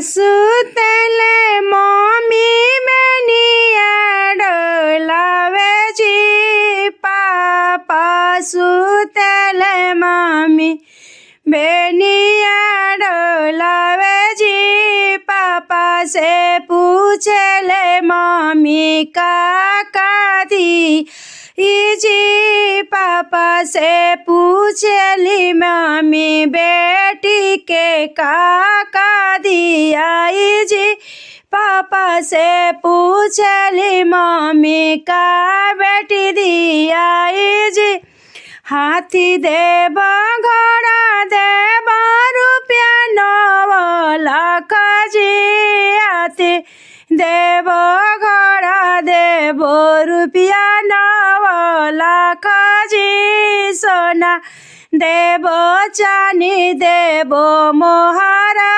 सुतले मम्मी बेनिया डोलावे जी पापा सुतले मम्मी बेनिया डोलावे जी पापा से पूछले मम्मी का दी जी पापा से पूछली मम्मी बेटी के का दिया जी पापा से पूछली मम्मी का बेटी दिया जी हाथी देव घोड़ा देव रुपया 9 लाख जी हाथी देव घोड़ा देव रुपया 9 लाख जी सोना देव चानी देव मोहरा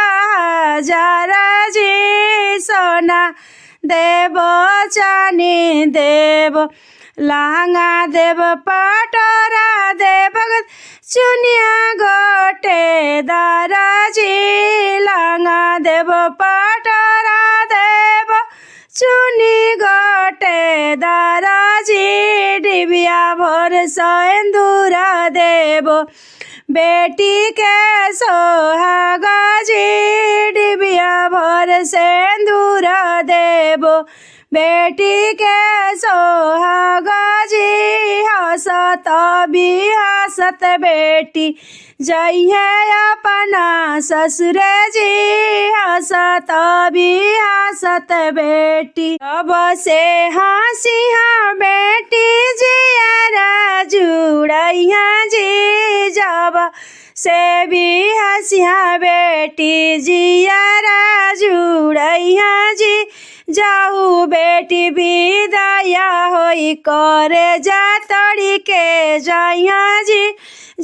1000 जी सोना देव चानी देव लहंगा देव पटोरा देव चुनिया गोटे दारा जी लहंगा देव पटोरा देव चुनी गोटे दारा जी डिबिया भर सिंदूरा देव बेटी के सोहागा जी डिबिया भर सिंदूरा देव बेटी के सोहागा जी हंसत भी हंसत बेटी जइहे अपना ससुर जी हंसत भी हंसत बेटी अब से हंसिया बेटी जियारा जुड़ैया जी जब से भी हंसिया बेटी जियारा जुड़ैया जी जाऊ बेटी विदाया होई करे जा तड़ी के जाइया जी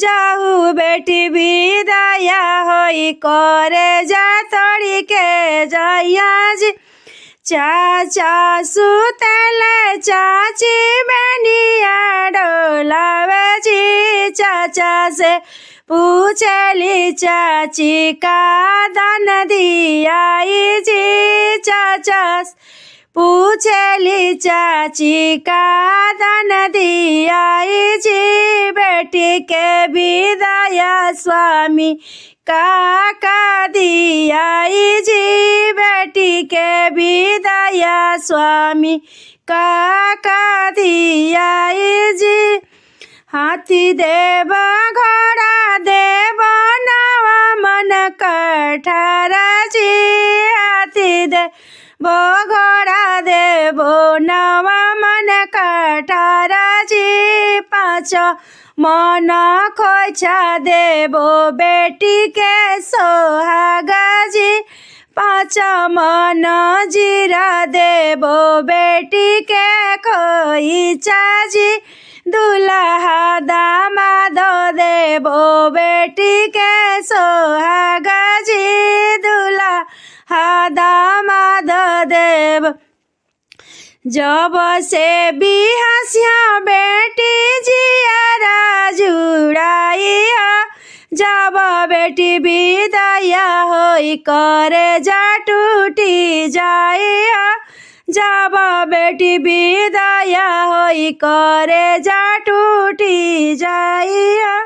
जाऊ बेटी विदाया होई करे जा तड़ी के जाइया जी चाचा सुतले चाची बेनिया डोलावे जी चाचा से पूछली चाची का दान दिया जी चाचा पूछली चाची का दान दिया जी बेटी के विदाया स्वामी का दिया जी बेटी के विदाया स्वामी का दिया जी हाथी देव घोड़ा देव नवा मन कठारा जी हाथी देव घोड़ा देव नवा मन कठारा जी 5 मन खोइछा देव बेटी के सोहागा जी 5 मन जीरा देव बेटी के खोइछा जी दुल्हा दामाद देव बेटी के सोहागा जी दुल्हा दामाद देव जब से भी हंसिया बेटी जियारा जुड़ाइया जब बेटी विदाया होई करे जा टूटी जाइया जब बेटी विदाया होई करे जा टूटी जाइया।